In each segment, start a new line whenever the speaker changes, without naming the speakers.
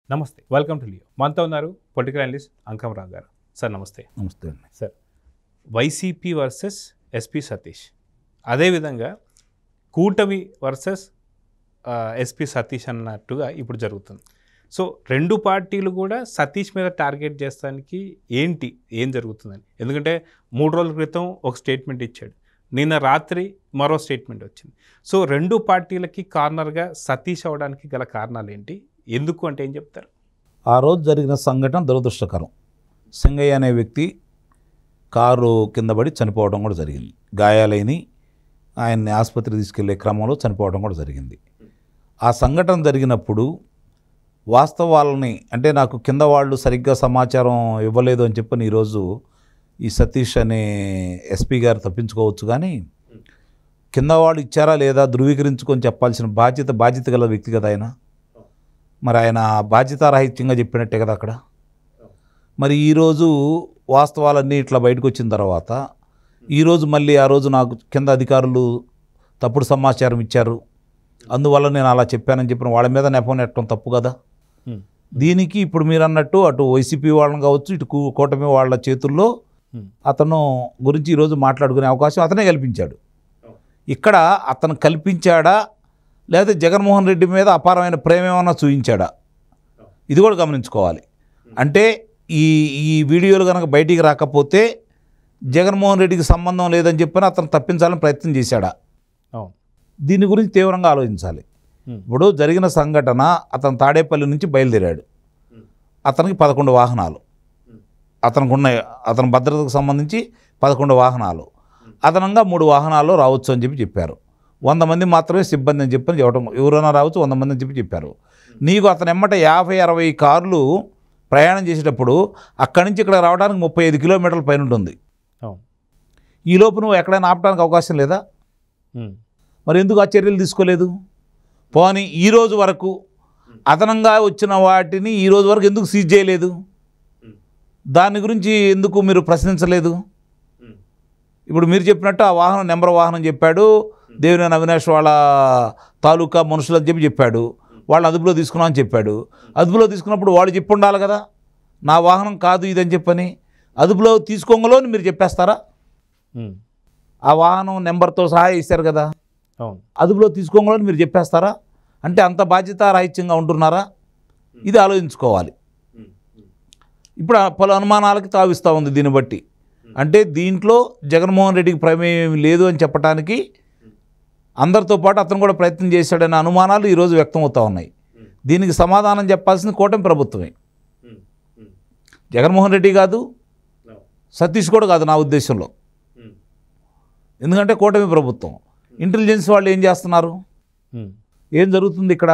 నమస్తే, welcome to Leo. మనతో ఉన్నారు పొలిటికల్ అనలిస్ట్ అంకమరావు గారు. సార్ నమస్తే.
నమస్తే అండి.
Sir, YCP versus SP Satish, అదేవిధంగా కూటమి వర్సెస్ ఎస్పీ సతీష్ అన్నట్టుగా ఇప్పుడు జరుగుతుంది. సో రెండు పార్టీలు కూడా సతీష్ మీద టార్గెట్ చేస్తానికి ఏం జరుగుతుందని, ఎందుకంటే 3 రోజుల క్రితం ఒక స్టేట్మెంట్ ఇచ్చాడు, నిన్న రాత్రి మరో స్టేట్మెంట్ వచ్చింది. సో రెండు పార్టీలకి కార్నర్గా సతీష్ అవడానికి గల కారణాలు ఏంటి, ఎందుకు అంటే ఏం చెప్తారు?
ఆ రోజు జరిగిన సంఘటన దురదృష్టకరం. సింగయ్య అనే వ్యక్తి కారు కింద పడి చనిపోవడం కూడా జరిగింది. గాయాలైన ఆయన్ని ఆసుపత్రికి తీసుకెళ్లే క్రమంలో చనిపోవడం కూడా జరిగింది. ఆ సంఘటన జరిగినప్పుడు వాస్తవాలని, అంటే నాకు కింద వాళ్ళు సరిగ్గా సమాచారం ఇవ్వలేదు అని చెప్పని ఈరోజు ఈ సతీష్ అనే ఎస్పీ గారు తప్పించుకోవచ్చు, కానీ కింద వాళ్ళు ఇచ్చారా లేదా ధృవీకరించుకొని చెప్పాల్సిన బాధ్యత గల వ్యక్తి కదా ఆయన. మరి ఆయన బాధ్యతారాహిత్యంగా చెప్పినట్టే కదా అక్కడ. మరి ఈరోజు వాస్తవాలన్నీ ఇట్లా బయటకు వచ్చిన తర్వాత ఈరోజు మళ్ళీ ఆ రోజు నాకు కింద అధికారులు తప్పుడు సమాచారం ఇచ్చారు, అందువల్ల నేను అలా చెప్పానని చెప్పిన వాళ్ళ మీద నెపం నెట్టడం తప్పు కదా. దీనికి ఇప్పుడు మీరు అన్నట్టు అటు వైసీపీ వాళ్ళని కావచ్చు, ఇటు కూటమి వాళ్ళ చేతుల్లో అతను గురించి ఈరోజు మాట్లాడుకునే అవకాశం అతనే కల్పించాడు. ఇక్కడ అతను కల్పించాడా లేదా జగన్మోహన్ రెడ్డి మీద అపారమైన ప్రేమ ఏమన్నా చూపించాడా, ఇది కూడా గమనించుకోవాలి. అంటే ఈ వీడియోలు కనుక బయటికి రాకపోతే జగన్మోహన్ రెడ్డికి సంబంధం లేదని చెప్పని అతను తప్పించాలని ప్రయత్నం చేశాడా, దీని గురించి తీవ్రంగా ఆలోచించాలి. ఇప్పుడు జరిగిన సంఘటన, అతను తాడేపల్లి నుంచి బయలుదేరాడు. అతనికి 11 వాహనాలు, అతని భద్రతకు సంబంధించి 11 వాహనాలు, అదనంగా 3 వాహనాల్లో రావచ్చు అని చెప్పారు. 100 మంది మాత్రమే సిబ్బంది అని చెప్పని చెప్పడం, ఎవరైనా రావచ్చు 100 మంది అని చెప్పారు. నీకు అతను ఎమ్మట 50-60 కార్లు ప్రయాణం చేసేటప్పుడు అక్కడి నుంచి ఇక్కడ రావడానికి 35 కిలోమీటర్ల పైన ఉంటుంది. ఈ లోపు నువ్వు ఎక్కడైనా ఆపడానికి అవకాశం లేదా? మరి ఎందుకు ఆ చర్యలు తీసుకోలేదు? పోనీ ఈరోజు వరకు అదనంగా వచ్చిన వాటిని ఈరోజు వరకు ఎందుకు సీజ్ చేయలేదు? దాని గురించి ఎందుకు మీరు ప్రశ్నించలేదు? ఇప్పుడు మీరు చెప్పినట్టు ఆ వాహనం నెంబర్ వాహనం చెప్పాడు, దేవినేని అవినాష్ వాళ్ళ తాలూకా మనుషులు అని చెప్పాడు, వాళ్ళని అదుపులో తీసుకున్నామని చెప్పాడు. అదుపులో తీసుకున్నప్పుడు వాళ్ళు చెప్పి ఉండాలి కదా, నా వాహనం కాదు ఇదని చెప్పని. అదుపులో తీసుకోగలని మీరు చెప్పేస్తారా? ఆ వాహనం నెంబర్తో సహా ఇస్తారు కదా, అదుపులో తీసుకోగలని మీరు చెప్పేస్తారా? అంటే అంత బాధ్యతారాహిత్యంగా ఉంటున్నారా? ఇది ఆలోచించుకోవాలి. ఇప్పుడు పలు అనుమానాలకి తావిస్తూ ఉంది దీన్ని బట్టి. అంటే దీంట్లో జగన్మోహన్ రెడ్డికి ప్రమేయం లేదు అని చెప్పడానికి అందరితో పాటు అతను కూడా ప్రయత్నం చేశాడనే అనుమానాలు ఈరోజు వ్యక్తం అవుతూ ఉన్నాయి. దీనికి సమాధానం చెప్పాల్సింది కూటమి ప్రభుత్వమే, జగన్మోహన్ రెడ్డి కాదు, సతీష్ కూడా కాదు నా ఉద్దేశంలో. ఎందుకంటే కూటమి ప్రభుత్వం, ఇంటెలిజెన్స్ వాళ్ళు ఏం చేస్తున్నారు, ఏం జరుగుతుంది ఇక్కడ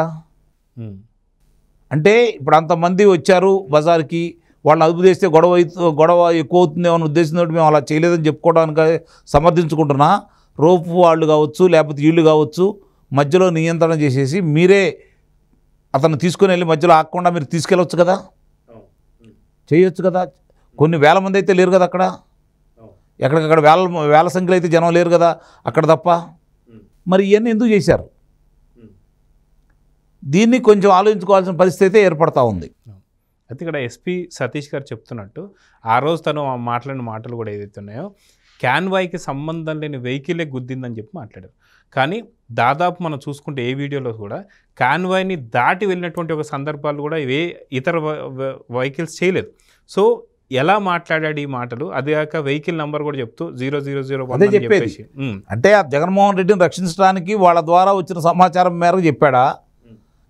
అంటే ఇప్పుడు అంతమంది వచ్చారు బజార్కి, వాళ్ళని అదుపు చేస్తే గొడవ ఎక్కువ అవుతుందేమో అనే ఉద్దేశంతో మేము అలా చేయలేదని చెప్పుకోవడానికి సమర్థించుకుంటున్నా. రోపు వాళ్ళు కావచ్చు, లేకపోతే వీళ్ళు కావచ్చు, మధ్యలో నియంత్రణ చేసేసి మీరే అతను తీసుకుని వెళ్ళి మధ్యలో ఆగకుండా మీరు తీసుకెళ్ళవచ్చు కదా, చేయొచ్చు కదా. కొన్ని వేల మంది అయితే లేరు కదా అక్కడ, ఎక్కడికక్కడ వేల సంఖ్యలో అయితే జనం లేరు కదా అక్కడ తప్ప. మరి ఇవన్నీ ఎందుకు చేశారు? దీన్ని కొంచెం ఆలోచించుకోవాల్సిన పరిస్థితి ఏర్పడతా ఉంది.
అయితే ఇక్కడ ఎస్పీ సతీష్ గారు చెప్తున్నట్టు ఆ రోజు తను మాట్లాడిన మాటలు కూడా ఏదైతే ఉన్నాయో, క్యాన్వాయ్కి సంబంధం లేని వెహికలే గుద్దిందని చెప్పి మాట్లాడారు. కానీ దాదాపు మనం చూసుకుంటే ఏ వీడియోలో కూడా కాన్వాయ్ని దాటి వెళ్ళినటువంటి ఒక సందర్భాలు కూడా ఇతర వెహికల్స్ చేయలేదు. సో ఎలా మాట్లాడాడు ఈ మాటలు, అది కాక వెహికల్ నెంబర్ కూడా చెప్తూ 0001
చెప్పేసి, అంటే ఆ జగన్మోహన్ రెడ్డిని రక్షించడానికి వాళ్ళ ద్వారా వచ్చిన సమాచారం మేరకు చెప్పాడా?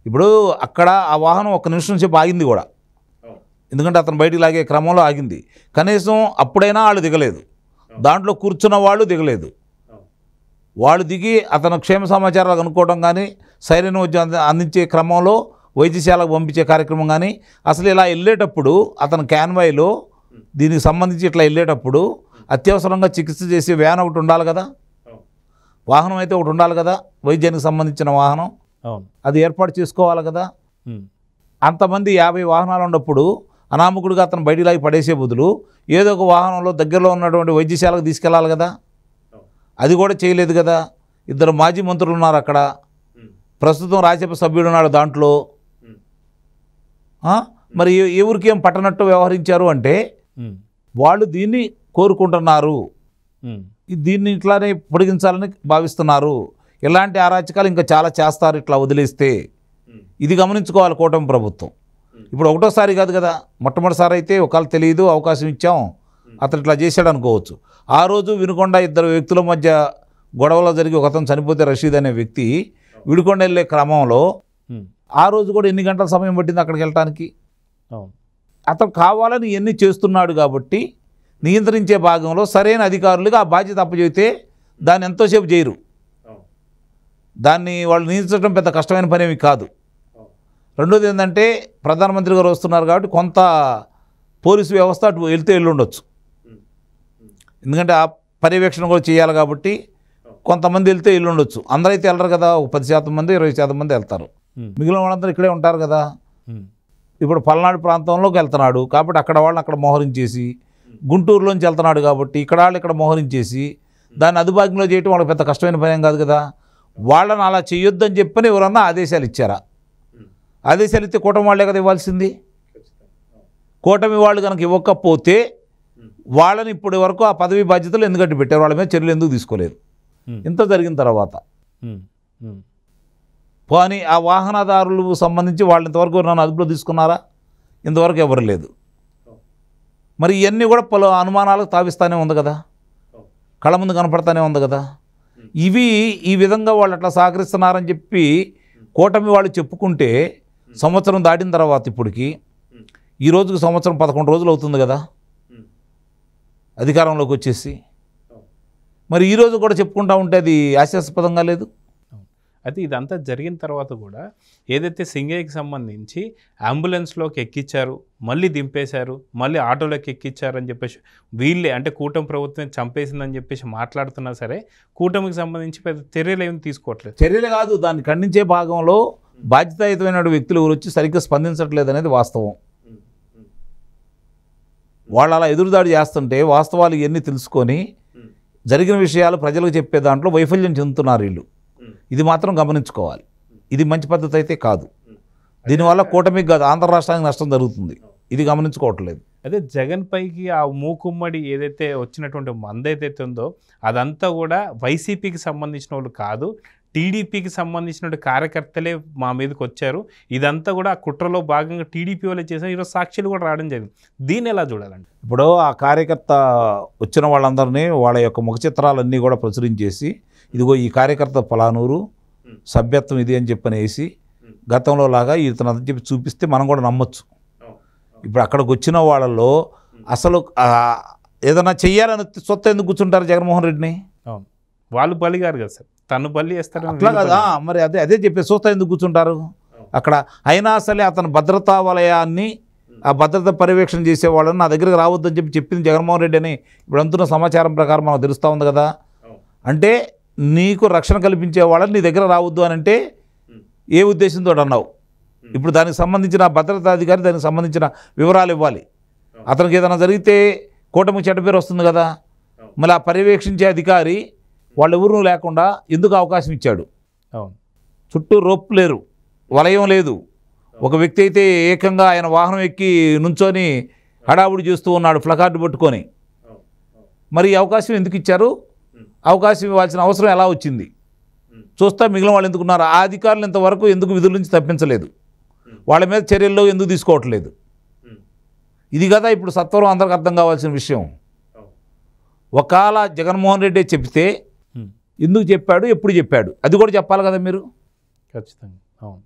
ఇప్పుడు అక్కడ ఆ వాహనం 1 నిమిషం సేపు ఆగింది కూడా, ఎందుకంటే అతను బయటికి లాగే క్రమంలో ఆగింది. కనీసం అప్పుడైనా వాళ్ళు దిగలేదు, దాంట్లో కూర్చున్న వాళ్ళు దిగలేదు. వాళ్ళు దిగి అతను క్షేమ సమాచారాలు కనుక్కోవడం కానీ, సైరన్ వచ్చి అందించే క్రమంలో వైద్యశాలకు పంపించే కార్యక్రమం కానీ, అసలు ఇలా వెళ్ళేటప్పుడు అతను క్యాన్వాయ్లో దీనికి సంబంధించి ఇట్లా వెళ్ళేటప్పుడు అత్యవసరంగా చికిత్స చేసే వ్యాన్ ఒకటి ఉండాలి కదా, వాహనం అయితే ఒకటి ఉండాలి కదా, వైద్యానికి సంబంధించిన వాహనం, అది ఏర్పాటు చేసుకోవాలి కదా. అంతమంది 50 వాహనాలు ఉన్నప్పుడు అనామకుడిగా అతను బయటికి లాగి పడేసే బదులు ఏదో ఒక వాహనంలో దగ్గరలో ఉన్నటువంటి వైద్యశాలకు తీసుకెళ్ళాలి కదా, అది కూడా చేయలేదు కదా. 2 మాజీ మంత్రులు ఉన్నారు అక్కడ, ప్రస్తుతం రాజ్యసభ సభ్యుడు ఉన్నాడు దాంట్లో. మరి ఎవరికి ఏం పట్టనట్టు వ్యవహరించారు అంటే వాళ్ళు దీన్ని కోరుకుంటున్నారు, దీన్ని ఇట్లానే పొడిగించాలని భావిస్తున్నారు. ఇలాంటి అరాచకాలు ఇంకా చాలా చేస్తారు ఇట్లా వదిలేస్తే. ఇది గమనించుకోవాలి కూటమి ప్రభుత్వం. ఇప్పుడు ఒకటోసారి కాదు కదా, మొట్టమొదటిసారి అయితే ఒకవేళ తెలియదు అవకాశం ఇచ్చాం అతను ఇట్లా చేశాడు అనుకోవచ్చు. ఆ రోజు వినుకొండ ఇద్దరు వ్యక్తుల మధ్య గొడవలో జరిగి ఒక అతను చనిపోతే రషీద్ అనే వ్యక్తి వినుకొండ వెళ్ళే క్రమంలో ఆ రోజు కూడా ఎన్ని గంటల సమయం పట్టింది అక్కడికి వెళ్ళటానికి. అతను కావాలని ఇవన్నీ చేస్తున్నాడు కాబట్టి నియంత్రించే భాగంలో సరైన అధికారులుగా ఆ బాధ్యత అప్పచెబితే దాన్ని ఎంతోసేపు చేయరు. దాన్ని వాళ్ళు నియంత్రించడం పెద్ద కష్టమైన పనేమి కాదు. రెండోది ఏంటంటే ప్రధానమంత్రి గారు వస్తున్నారు కాబట్టి కొంత పోలీసు వ్యవస్థ అటు వెళ్తే వెళ్ళుండొచ్చు. ఎందుకంటే ఆ పర్యవేక్షణ కూడా చేయాలి కాబట్టి కొంతమంది వెళ్తే వెళ్ళుండొచ్చు. అందరైతే వెళ్ళరు కదా, 10% మంది 20% మంది వెళ్తారు. మిగిలిన వాళ్ళందరూ ఇక్కడే ఉంటారు కదా. ఇప్పుడు పల్నాడు ప్రాంతంలోకి వెళ్తున్నాడు కాబట్టి అక్కడ వాళ్ళని అక్కడ మోహరించేసి, గుంటూరులోంచి వెళ్తున్నాడు కాబట్టి ఇక్కడ వాళ్ళు ఇక్కడ మోహరించేసి దాన్ని అదుభాగ్యంలో చేయటం వాళ్ళకి పెద్ద కష్టమైన పనేం కాదు కదా. వాళ్ళని అలా చేయొద్దని చెప్పని ఎవరన్నా ఆదేశాలు ఇచ్చారా? ఆదేశాలు ఇస్తే కూటమి వాళ్ళే కదా ఇవ్వాల్సింది. కూటమి వాళ్ళు కనుక ఇవ్వకపోతే వాళ్ళని ఇప్పటి వరకు ఆ పదవి బాధ్యతలు ఎందుకంటే పెట్టారు, వాళ్ళ మీద చర్యలు ఎందుకు తీసుకోలేదు? ఇంత జరిగిన తర్వాత పోనీ ఆ వాహనదారులు సంబంధించి వాళ్ళు ఇంతవరకు నన్ను అదుపులో తీసుకున్నారా? ఇంతవరకు ఎవరు లేదు. మరి ఇవన్నీ కూడా పలు అనుమానాలకు తావిస్తూనే ఉంది కదా, కళ్ళ ముందు కనపడతానే ఉంది కదా. ఇవి ఈ విధంగా వాళ్ళు అట్లా సహకరిస్తున్నారని చెప్పి కూటమి వాళ్ళు చెప్పుకుంటే సంవత్సరం దాటిన తర్వాత ఇప్పటికి ఈ రోజుకి సంవత్సరం 11 రోజులు అవుతుంది కదా అధికారంలోకి వచ్చేసి. మరి ఈరోజు కూడా చెప్పుకుంటా ఉంటే అది హాస్యాస్పదంగా లేదు?
అయితే ఇదంతా జరిగిన తర్వాత కూడా ఏదైతే సింగయ్యకి సంబంధించి అంబులెన్స్లోకి ఎక్కించారు, మళ్ళీ దింపేశారు, మళ్ళీ ఆటోలోకి ఎక్కించారు అని చెప్పేసి వీళ్ళే అంటే కూటమి ప్రభుత్వం చంపేసిందని చెప్పేసి మాట్లాడుతున్నా సరే కూటమికి సంబంధించి పెద్ద చర్యలు ఏమి తీసుకోవట్లేదు.
చర్యలు కాదు, దాన్ని ఖండించే భాగంలో బాధ్యతాయుతమైన వ్యక్తులు ఎవరు వచ్చి సరిగ్గా స్పందించట్లేదు అనేది వాస్తవం. వాళ్ళు అలా ఎదురుదాడి చేస్తుంటే వాస్తవాలు ఇవన్నీ తెలుసుకొని జరిగిన విషయాలు ప్రజలకు చెప్పే దాంట్లో వైఫల్యం చెందుతున్నారు వీళ్ళు. ఇది మాత్రం గమనించుకోవాలి. ఇది మంచి పద్ధతి అయితే కాదు. దీనివల్ల కూటమికి కాదు ఆంధ్ర రాష్ట్రానికి నష్టం జరుగుతుంది. ఇది గమనించుకోవట్లేదు.
అదే జగన్ పైకి ఆ మూకుమ్మడి ఏదైతే వచ్చినటువంటి మంద ఏదైతే ఉందో అదంతా కూడా వైసీపీకి సంబంధించిన వాళ్ళు కాదు, టీడీపీకి సంబంధించిన కార్యకర్తలే మా మీదకి వచ్చారు. ఇదంతా కూడా ఆ కుట్రలో భాగంగా టీడీపీ వాళ్ళే చేశారు. ఈరోజు సాక్షులు కూడా రావడం జరిగింది. దీన్ని ఎలా చూడాలండి?
ఇప్పుడు ఆ కార్యకర్త వచ్చిన వాళ్ళందరినీ వాళ్ళ యొక్క ముఖ చిత్రాలన్నీ కూడా ప్రచురించేసి ఇదిగో ఈ కార్యకర్త ఫలానూరు సభ్యత్వం ఇది అని చెప్పనేసి గతంలో లాగా ఇతను అని చెప్పి చూపిస్తే మనం కూడా నమ్మొచ్చు. ఇప్పుడు అక్కడికి వచ్చిన వాళ్ళల్లో అసలు ఏదైనా చెయ్యాలని సొత్త ఎందుకు కూర్చుంటారు జగన్మోహన్ రెడ్డిని?
వాళ్ళు బలిగారు కదా సార్, తను బలి చేస్తారు
అట్లా కదా. మరి అదే చెప్పి చూస్తా ఎందుకు కూర్చుంటారు అక్కడ? అయినా అసలే అతను భద్రతా వలయాన్ని ఆ భద్రత పర్యవేక్షణ చేసేవాళ్ళని నా దగ్గరికి రావద్దని చెప్పింది జగన్మోహన్ రెడ్డి అని ఇప్పుడు అందుతున్న సమాచారం ప్రకారం మనకు తెలుస్తూ ఉంది కదా. అంటే నీకు రక్షణ కల్పించే వాళ్ళని నీ దగ్గర రావద్దు అని అంటే ఏ ఉద్దేశంతో అన్నావు? ఇప్పుడు దానికి సంబంధించిన భద్రతాధికారి దానికి సంబంధించిన వివరాలు ఇవ్వాలి. అతనికి ఏదైనా జరిగితే కూటమికి చెడ్డ పేరు వస్తుంది కదా. మళ్ళీ ఆ పర్యవేక్షించే అధికారి వాళ్ళు ఎవరూ లేకుండా ఎందుకు అవకాశం ఇచ్చాడు? చుట్టూ రోప్ లేరు, వలయం లేదు. ఒక వ్యక్తి అయితే ఏకంగా ఆయన వాహనం ఎక్కి నుంచొని హడావుడి చేస్తూ ఉన్నాడు ప్లకార్డు పట్టుకొని. మరి ఈ అవకాశం ఎందుకు ఇచ్చారు? అవకాశం ఇవ్వాల్సిన అవసరం ఎలా వచ్చింది? చూస్తా మిగిలిన వాళ్ళు ఎందుకున్నారు? ఆ అధికారులు ఇంతవరకు ఎందుకు విధుల నుంచి తప్పించలేదు? వాళ్ళ మీద చర్యల్లో ఎందుకు తీసుకోవట్లేదు? ఇది కదా ఇప్పుడు సత్వరం అందరికి అర్థం కావాల్సిన విషయం. ఒకవేళ జగన్మోహన్ రెడ్డి చెప్తే ఎందుకు చెప్పాడు, ఎప్పుడు చెప్పాడు, అది కూడా చెప్పాలి కదా మీరు.
ఖచ్చితంగా అవును.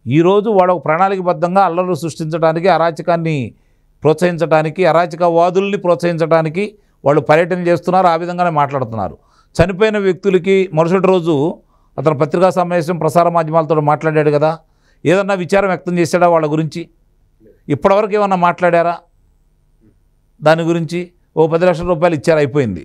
ఈరోజు వాడు ఒక ప్రణాళికబద్ధంగా అల్లర్లు సృష్టించడానికి, అరాచకాన్ని ప్రోత్సహించడానికి, అరాచకవాదుల్ని ప్రోత్సహించడానికి వాళ్ళు పర్యటన చేస్తున్నారు. ఆ విధంగానే మాట్లాడుతున్నారు. చనిపోయిన వ్యక్తులకి మరుసటి రోజు అతను పత్రికా సమావేశం ప్రసార మాధ్యమాలతో మాట్లాడాడు కదా. ఏదన్నా విచారం వ్యక్తం చేశాడా వాళ్ళ గురించి? ఇప్పటివరకు ఏమన్నా మాట్లాడారా దాని గురించి? ఓ 10 లక్షల రూపాయలు ఇచ్చారు, అయిపోయింది.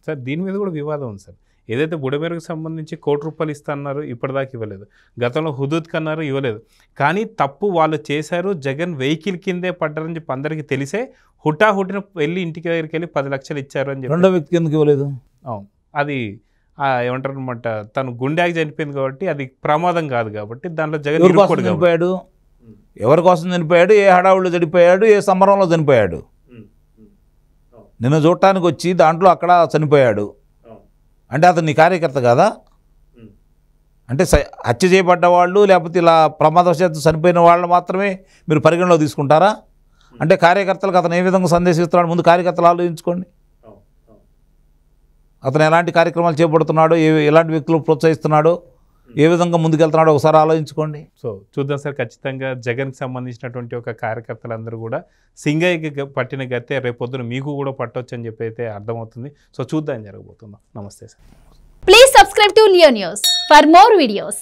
సార్ దీని మీద కూడా వివాదం ఉంది సార్. ఏదైతే బుడమేరకు సంబంధించి ₹1 ఇస్తున్నారు, ఇప్పటిదాకా ఇవ్వలేదు. గతంలో హుదూద్ కన్నారు, ఇవ్వలేదు. కానీ తప్పు వాళ్ళు చేశారు, జగన్ వెహికల్ కిందే పడ్డారని చెప్పి అందరికీ తెలిసే హుటాహుటిన వెళ్ళి ఇంటికి దగ్గరికి వెళ్ళి 10 లక్షలు ఇచ్చారు అని చెప్పి.
రెండో వ్యక్తికి ఎందుకు ఇవ్వలేదు?
అవును, అది ఏమంటారు అనమాట, తను గుండెకి చనిపోయింది కాబట్టి అది ప్రమాదం కాదు కాబట్టి దాంట్లో జగన్
చనిపోయాడు. ఎవరి కోసం చనిపోయాడు, ఏ హడావుడిలో చనిపోయాడు, ఏ సంబరంలో చనిపోయాడు? నిన్ను చూడటానికి వచ్చి దాంట్లో అక్కడ చనిపోయాడు అంటే అతను నీ కార్యకర్త కాదా? అంటే హత్య చేయబడ్డ వాళ్ళు లేకపోతే ఇలా ప్రమాదవశాత్తు చనిపోయిన వాళ్ళు మాత్రమే మీరు పరిగణలో తీసుకుంటారా? అంటే కార్యకర్తలకు అతను ఏ విధంగా సందేశం ఇస్తున్నాడు ముందు కార్యకర్తలు ఆలోచించుకోండి. అతను ఎలాంటి కార్యక్రమాలు చేపడుతున్నాడో, ఎలాంటి వ్యక్తులు ప్రోత్సహిస్తున్నాడో, ఏ విధంగా ముందుకెళ్తున్నాడో ఒకసారి ఆలోచించుకోండి.
సో చూద్దాం సార్, ఖచ్చితంగా జగన్కి సంబంధించినటువంటి ఒక కార్యకర్తలందరూ కూడా సింగయ్యకి పట్టిన గతే రేపొద్దున మీకు కూడా పట్టొచ్చు అని చెప్పి అయితే అర్థమవుతుంది. సో చూద్దాం జరగబోతుందా. నమస్తే sir.
Please subscribe to Leo News for more videos.